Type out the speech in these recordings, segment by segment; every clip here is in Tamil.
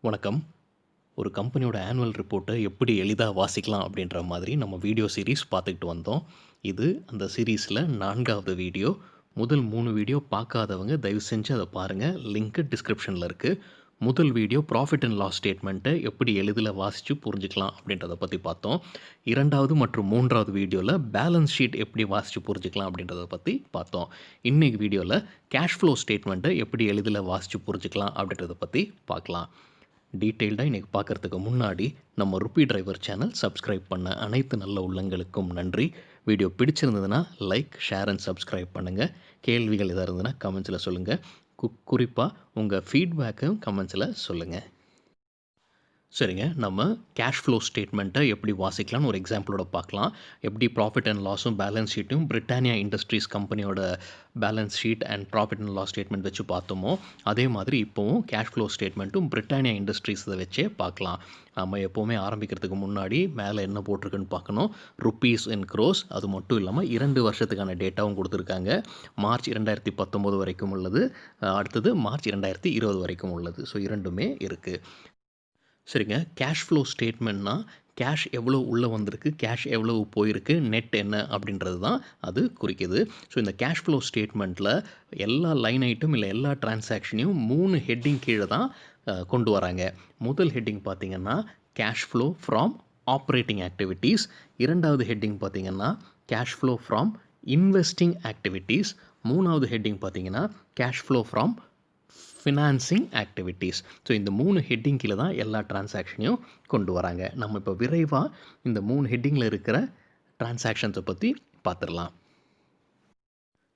வணக்கம். ஒரு கம்பெனியோட ஆனுவல் ரிப்போர்ட்ட எப்படி எளிதா வாசிக்கலாம் அப்படின்ற மாதிரி நம்ம வீடியோ சீரிஸ் பார்த்துக்கிட்டு வந்தோம். இது அந்த சீரிஸ்ல 4வது வீடியோ. முதல் 3 வீடியோ பார்க்காதவங்க தயவு செஞ்சு அத பாருங்க. லிங்க் டிஸ்கிரிப்ஷன்ல இருக்கு. முதல் வீடியோ ப்ராஃபிட் அண்ட் லாஸ் ஸ்டேட்மெண்ட்ட எப்படி எளிதில வாசிச்சு புரிஞ்சுக்கலாம் அப்படின்றத பத்தி பார்த்தோம். 2வது மற்றும் 3வது வீடியோல பேலன்ஸ் ஷீட் எப்படி வாசிச்சு புரிஞ்சுக்கலாம் அப்படின்றத பத்தி பார்த்தோம். இன்னைக்கு வீடியோல கேஷ் ஃப்ளோ ஸ்டேட்மெண்ட்ட எப்படி எளிதில வாசிச்சு புரிஞ்சுக்கலாம் அப்படின்றத பத்தி பார்க்கலாம். டீட்டெயில்டாக இன்றைக்கி பார்க்குறதுக்கு முன்னாடி நம்ம ருப்பி டிரைவர் சேனல் சப்ஸ்கிரைப் பண்ண அனைத்து நல்ல உள்ளங்களுக்கும் நன்றி. வீடியோ பிடிச்சிருந்ததுன்னா லைக், ஷேர் அண்ட் சப்ஸ்கிரைப் பண்ணுங்கள். கேள்விகள் எதாக இருந்ததுன்னா கமெண்ட்ஸில் சொல்லுங்கள். குறிப்பாக உங்கள் ஃபீட்பேக்கும் கமெண்ட்ஸில் சொல்லுங்கள். சரிங்க. நம்ம கேஷ் ஃப்ளோ ஸ்டேட்மெண்ட்டை எப்படி வாசிக்கலாம்னு ஒரு எக்ஸாம்பிளோட பார்க்கலாம். எப்படி ப்ராஃபிட் அண்ட் லாஸும் பேலன்ஸ் ஷீட்டும் பிரிட்டானியா இண்டஸ்ட்ரீஸ் கம்பெனியோட balance sheet and profit and loss statement வச்சு பார்த்தோமோ, அதே மாதிரி இப்போவும் கேஷ் ஃப்ளோ ஸ்டேட்மெண்ட்டும் பிரிட்டானியா இண்டஸ்ட்ரீஸை வச்சே பார்க்கலாம். நம்ம எப்போவுமே ஆரம்பிக்கிறதுக்கு முன்னாடி மேலே என்ன போட்டிருக்குன்னு பார்க்கணும். ருப்பீஸ் இன் க்ரோஸ். அது மட்டும் இல்லாமல் 2 வருஷத்துக்கான டேட்டாவும் கொடுத்துருக்காங்க. மார்ச் 2019 வரைக்கும் உள்ளது. அடுத்தது மார்ச் 2020 வரைக்கும் உள்ளது. ஸோ 2மே இருக்குது. சரிங்க. கேஷ் ஃப்ளோ ஸ்டேட்மெண்ட்னா, கேஷ் எவ்வளோ உள்ளே வந்திருக்கு, கேஷ் எவ்வளவு போயிருக்கு, நெட் என்ன அப்படின்றது தான் அது குறிக்குது. ஸோ இந்த கேஷ் ஃப்ளோ ஸ்டேட்மெண்ட்டில் எல்லா லைன் ஐட்டம் இல்லை எல்லா டிரான்சாக்ஷனையும் 3 ஹெட்டிங் கீழே தான் கொண்டு வராங்க. முதல் ஹெட்டிங் பார்த்தீங்கன்னா cash flow from operating activities. 2வது ஹெட்டிங் பார்த்தீங்கன்னா cash flow from investing activities. 3வது ஹெட்டிங் பார்த்தீங்கன்னா cash flow from financing activities. So இந்த 3 ஹெட்டிங் கீழே தான் எல்லா டிரான்சாக்ஷனையும் கொண்டு வராங்க. நம்ம இப்போ விரைவாக இந்த 3 ஹெட்டிங்கில் இருக்கிற டிரான்சாக்ஷன்ஸை பற்றி பார்த்துடலாம்.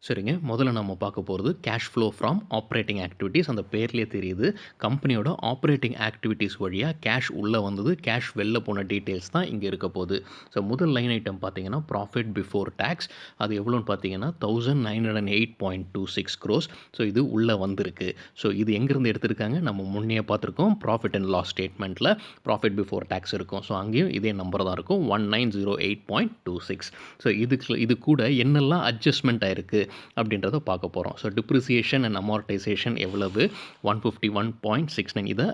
சரிங்க. முதல்ல நம்ம பார்க்க போகிறது cash flow from operating activities. அந்த பேர்லேயே தெரியுது. கம்பெனியோட ஆப்ரேட்டிங் ஆக்டிவிட்டீஸ் வழியாக கேஷ் உள்ளே வந்தது, கேஷ் வெளில போன டீட்டெயில்ஸ் தான் இங்கே இருக்க போகுது. ஸோ முதல் லைன் ஐட்டம் பார்த்தீங்கன்னா ப்ராஃபிட் பிஃபோர் டேக்ஸ். அது எவ்வளோன்னு பார்த்தீங்கன்னா 1908.26 crores. ஸோ இது உள்ளே வந்திருக்கு. ஸோ இது எங்கேருந்து எடுத்திருக்காங்க, நம்ம முன்னே பார்த்துருக்கோம். ப்ராஃபிட் அண்ட் லாஸ் ஸ்டேட்மெண்ட்டில் ப்ராஃபிட் பிஃபோர் டேக்ஸ் இருக்கும். ஸோ அங்கேயும் இதே நம்பர் தான் இருக்கும், 1908.26. ஸோ இது கூட என்னெல்லாம் அட்ஜஸ்ட்மெண்ட் ஆயிருக்கு அப்படின்றத பார்க்க போகிறோம். ஸோ டிப்ரிசியேஷன் அண்ட் அமார்டைசேஷன் எவ்வளவு, 151.69 இதை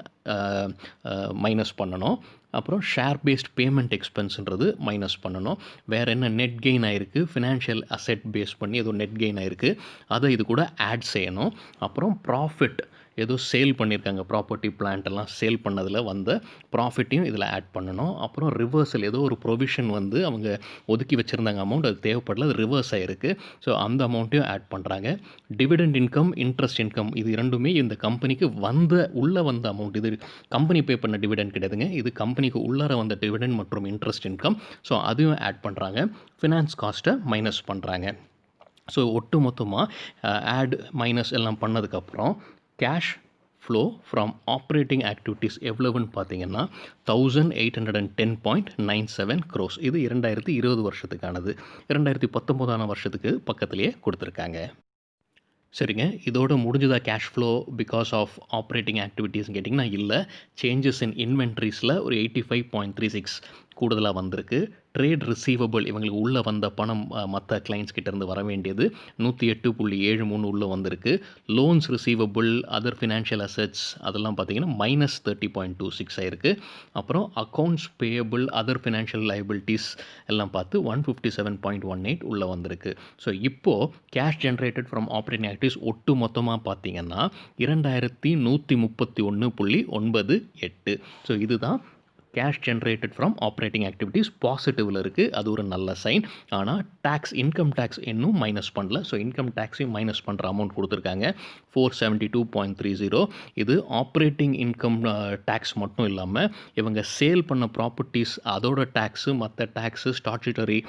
மைனஸ் பண்ணணும். அப்புறம் ஷேர் பேஸ்ட் பேமெண்ட் எக்ஸ்பென்ஸுன்றது மைனஸ் பண்ணணும். வேறு என்ன நெட் கெயின் ஆகிருக்கு, ஃபினான்ஷியல் அசெட் பேஸ் பண்ணி ஏதோ நெட் கெயின் ஆகிருக்கு, அதை இது கூட ஆட் செய்யணும். அப்புறம் ப்ராஃபிட் ஏதோ சேல் பண்ணியிருக்காங்க, ப்ராப்பர்ட்டி பிளான்ட் எல்லாம் சேல் பண்ணதில் வந்த ப்ராஃபிட்டையும் இதில் ஆட் பண்ணணும். அப்புறம் ரிவர்சல் ஏதோ ஒரு ப்ரொவிஷன் வந்து அவங்க ஒதுக்கி வச்சுருந்தாங்க அமௌண்ட், அது தேவைப்படல, அது ரிவர்ஸ் ஆகிருக்கு. ஸோ அந்த அமௌண்ட்டையும் ஆட் பண்ணுறாங்க. டிவிடெண்ட் இன்கம், இன்ட்ரெஸ்ட் இன்கம், இது இரண்டுமே இந்த கம்பெனிக்கு உள்ளே வந்த அமௌண்ட். இது கம்பெனி பே பண்ண டிவிடெண்ட் கிடையாதுங்க, இது கம்பெனிக்கு உள்ளார வந்த டிவிடெண்ட் மற்றும் இன்ட்ரெஸ்ட் இன்கம். ஸோ அதையும் ஆட் பண்ணுறாங்க. ஃபினான்ஸ் காஸ்ட்டை மைனஸ் பண்ணுறாங்க. ஸோ ஒட்டு மொத்தமாக ஆட் மைனஸ் எல்லாம் பண்ணதுக்கப்புறம் cash flow from operating activities எவ்வளவுன்னு பார்த்தீங்கன்னா 1810.97 crores. இது 2020 வருஷத்துக்கானது. 2019 வருஷத்துக்கு பக்கத்துலேயே கொடுத்துருக்காங்க. சரிங்க. இதோட முடிஞ்சதா cash flow because of operating ஆக்டிவிட்டீஸ்ன்னு கேட்டிங்கன்னா இல்லை. சேஞ்சஸ் இன் இன்வென்ட்ரிஸில் ஒரு 85.36 கூடுதலாக வந்திருக்கு. ட்ரேட் ரிசீவபிள், இவங்களுக்கு உள்ளே வந்த பணம் மற்ற கிளைண்ட்ஸ் கிட்டேருந்து வர வேண்டியது 108.73 உள்ளே வந்திருக்கு. Loans receivable, other financial assets அதெல்லாம் பார்த்தீங்கன்னா -30.26 ஆயிருக்கு. அப்புறம் accounts payable, other financial liabilities எல்லாம் பார்த்து 157.18 உள்ளே வந்திருக்கு. ஸோ இப்போது cash generated from operating activities ஒட்டு மொத்தமாக பார்த்தீங்கன்னா 2131.98. ஸோ இதுதான் cash generated from operating activities. பாசிட்டிவில் இருக்குது, அது ஒரு நல்ல சைன். ஆனால் இன்கம் டேக்ஸ் இன்னும் மைனஸ் பண்ணல. ஸோ இன்கம் டேக்ஸையும் மைனஸ் பண்ணுற அமௌண்ட் கொடுத்துருக்காங்க 472.30. இது ஆப்ரேட்டிங் இன்கம் டேக்ஸ் மட்டும் இல்லாமல் இவங்க சேல் பண்ண ப்ராப்பர்ட்டிஸ் அதோட டேக்ஸு, மற்ற டேக்ஸு, ஸ்டாட்யூட்டரி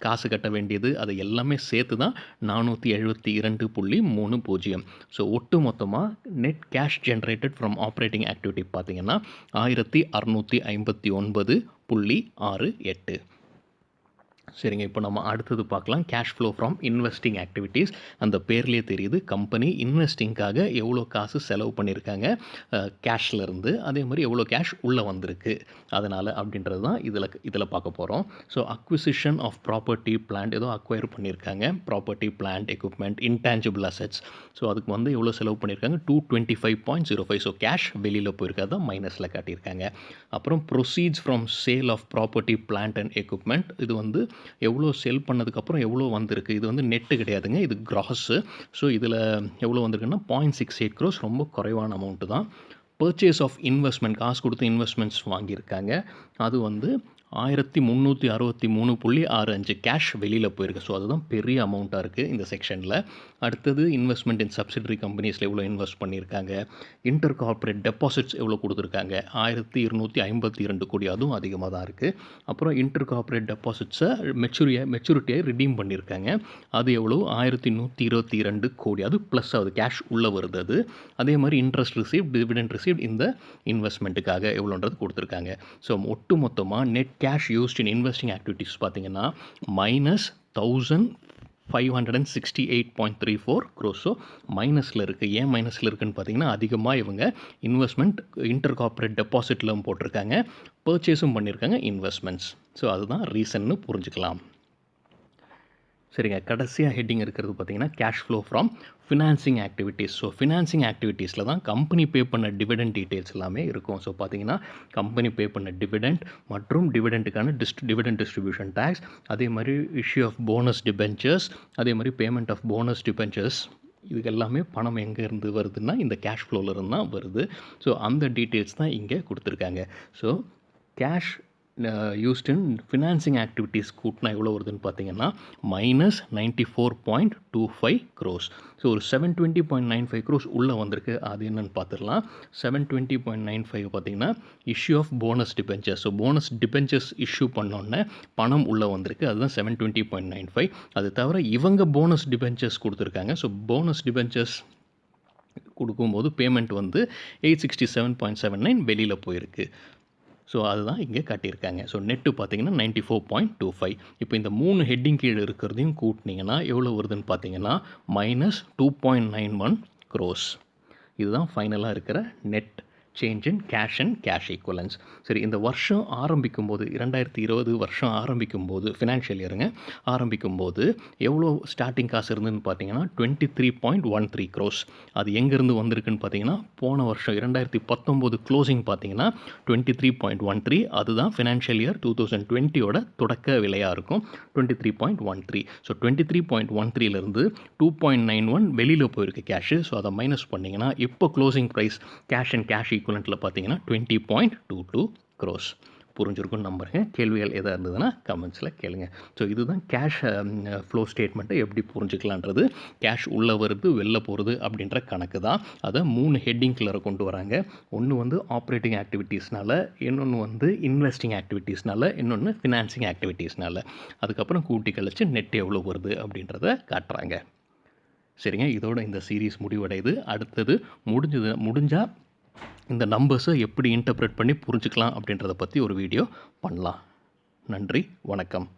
காசு கட்ட வேண்டியது, அது எல்லாமே சேர்த்து தான் 472.30. ஸோ ஒட்டு மொத்தமாக net cash generated from operating activity பார்த்தீங்கன்னா 1659.68. சரிங்க. இப்போ நம்ம அடுத்தது பார்க்கலாம். Cash flow from investing activities. அந்த பேர்லயே தெரியுது. கம்பெனி இன்வெஸ்டிங்காக எவ்வளோ காசு செலவு பண்ணியிருக்காங்க கேஷ்லேருந்து. அதே மாதிரி எவ்வளோ கேஷ் உள்ளே வந்திருக்கு அதனால் அப்படின்றது தான் இதில் பார்க்க போகிறோம். So acquisition of property plant ஏதோ அக்வயர் பண்ணியிருக்காங்க. Property plant equipment intangible assets. So அதுக்கு வந்து எவ்வளோ செலவு பண்ணியிருக்காங்க 225.05. ஸோ கேஷ் வெளியில் போயிருக்காது தான் மைனஸில் காட்டியிருக்காங்க. அப்புறம் proceeds from sale of property plant and equipment. இது வந்து எவ்வளோ செல் பண்ணதுக்கப்புறம் எவ்வளோ வந்திருக்கு. இது வந்து நெட்டு கிடையாதுங்க, இது கிராஸு. ஸோ இதில் எவ்வளோ வந்திருக்குன்னா 0.68 crores, ரொம்ப குறைவான அமௌண்ட்டு தான். பர்ச்சேஸ் ஆஃப் இன்வெஸ்ட்மெண்ட், காசு கொடுத்து இன்வெஸ்ட்மெண்ட்ஸ் வாங்கியிருக்காங்க. அது வந்து 1363.65 கேஷ் வெளியில் போயிருக்கு. ஸோ அதுதான் பெரிய அமௌண்ட்டாக இருக்குது இந்த செக்ஷனில். அடுத்தது இன்வெஸ்ட்மெண்ட் இன் சப்சிடரி கம்பெனிஸில் எவ்வளோ இன்வெஸ்ட் பண்ணியிருக்காங்க. இன்டர் கார்ப்பரேட் டெபாசிட்ஸ் எவ்வளோ கொடுத்துருக்காங்க 1252 கோடி, அதுவும் அதிகமாக தான் இருக்குது. அப்புறம் இன்டர் கார்ப்பரேட் டெபாசிட்ஸை மெச்சூரிட்டியை ரிடீம் பண்ணியிருக்காங்க. அது எவ்வளோ 1122 கோடி, அது ப்ளஸ் ஆகுது, கேஷ் உள்ளே வருது அது. அதே மாதிரி இன்ட்ரெஸ்ட் ரிசீவ்ட், டிவிடெண்ட் ரிசீவ்ட் இந்த இன்வெஸ்ட்மெண்ட்டுக்காக எவ்வளோன்றது கொடுத்துருக்காங்க. ஸோ ஒட்டு மொத்தமாக net cash used in investing activities பார்த்தீங்கன்னா -1568.34 crores. ஸோ மைனஸில் இருக்குது. ஏன் மைனஸில் இருக்குதுன்னு பார்த்தீங்கன்னா, அதிகமாக இவங்க இன்வெஸ்ட்மெண்ட் இன்டர் கார்ப்பரேட் டெபாசிட்லாம் போட்டிருக்காங்க, பர்ச்சேஸும் பண்ணியிருக்காங்க இன்வெஸ்ட்மெண்ட்ஸ். ஸோ அதுதான் ரீசன்னு புரிஞ்சுக்கலாம். சரிங்க. கடைசியாக ஹெட்டிங் இருக்கிறது பார்த்தீங்கன்னா cash flow from financing activities. So financing ஆக்டிவிட்டீஸில் தான் கம்பெனி பே பண்ண டிவிடெண்ட் டீட்டெயில்ஸ் எல்லாமே இருக்கும். ஸோ பார்த்தீங்கன்னா கம்பெனி பே பண்ண டிவிடெண்ட் மற்றும் டிவிடெண்ட்டுக்கான டிவிடெண்ட் டிஸ்ட்ரிபியூஷன் டேக்ஸ், அதே மாதிரி இஷ்யூ ஆஃப் போனஸ் டிபென்ச்சர்ஸ், அதே மாதிரி பேமெண்ட் ஆஃப் போனஸ் டிபென்ச்சர்ஸ். இதுக்கு எல்லாமே பணம் எங்கேருந்து வருதுன்னா இந்த கேஷ் ஃப்ளோவிலேருந்து தான் வருது. ஸோ அந்த டீட்டெயில்ஸ் தான் இங்கே கொடுத்துருக்காங்க. So cash used in financing activities கூட்டினா எவ்வளோ வருதுன்னு பார்த்தீங்கன்னா -94.25 crores. ஸோ ஒரு 720.95 crores உள்ளே வந்திருக்கு. அது என்னென்னு பார்த்துடலாம். 720.95 பார்த்தீங்கன்னா issue of bonus debentures. So bonus debentures issue பண்ணோன்னே பணம் உள்ளே வந்திருக்கு, அதுதான் 720.95. அது தவிர இவங்க போனஸ் டிபென்ச்சர்ஸ் கொடுத்துருக்காங்க. ஸோ போனஸ் டிபென்ச்சர்ஸ் கொடுக்கும்போது பேமெண்ட் வந்து 867.79 வெளியில் போயிருக்கு. ஸோ அதுதான் இங்கே காட்டியிருக்காங்க. ஸோ நெட்டு பார்த்தீங்கன்னா 94.25. இப்போ இந்த 3 ஹெட்டிங் கீழே இருக்கிறதையும் கூட்டினீங்கன்னா எவ்வளோ வருதுன்னு பார்த்தீங்கன்னா -2.91 crores. இதுதான் ஃபைனலாக இருக்கிற net change in cash and cash equivalence. சரி, இந்த வருஷம் ஆரம்பிக்கும்போது 2020 வருஷம் ஆரம்பிக்கும்போது ஃபினான்ஷியல் இயருங்க ஆரம்பிக்கும்போது எவ்வளோ ஸ்டார்டிங் காசு இருந்துன்னு பார்த்தீங்கன்னா 23.13 crores. அது எங்கேருந்து வந்திருக்குன்னு பார்த்தீங்கன்னா போன வருஷம் 2019 க்ளோசிங் பார்த்தீங்கன்னா 23.13. அதுதான் ஃபினான்ஷியல் இயர் 2020 தொடக்க விலையாக இருக்கும் 23.13. ஸோ 23.13லேருந்து 2.91 வெளியில் போயிருக்கு கேஷு. ஸோ அதை மைனஸ் பண்ணிங்கன்னா இப்போ closing price cash and cash ஈக்குவலண்ட்டில் பார்த்தீங்கன்னா 20.22 crores. புரிஞ்சிருக்குன்னு நம்புகிறேன். கேள்விகள் எதாக இருந்ததுன்னா கமெண்ட்ஸில் கேளுங்க. ஸோ இதுதான் கேஷ் ஃப்ளோ ஸ்டேட்மெண்ட்டை எப்படி புரிஞ்சுக்கலான்றது. கேஷ் உள்ளே வருது வெளில போகிறது அப்படின்ற கணக்கு தான். அதை 3 ஹெட்டிங்கில் கொண்டு வராங்க. ஒன்று வந்து ஆப்ரேட்டிங் ஆக்டிவிட்டீஸ்னால, இன்னொன்று வந்து இன்வெஸ்டிங் ஆக்டிவிட்டீஸ்னால, இன்னொன்று ஃபினான்சிங் ஆக்டிவிட்டீஸ்னால. அதுக்கப்புறம் கூட்டி கழிச்சு நெட் எவ்வளோ வருது அப்படின்றத காட்டுறாங்க. சரிங்க, இதோட இந்த சீரீஸ் முடிவடையுது. அடுத்தது முடிஞ்சால் இந்த நம்பர்ஸை எப்படி இன்டர்பிரேட் பண்ணி புரிஞ்சுக்கலாம் அப்படின்றத பற்றி ஒரு வீடியோ பண்ணலாம். நன்றி, வணக்கம்.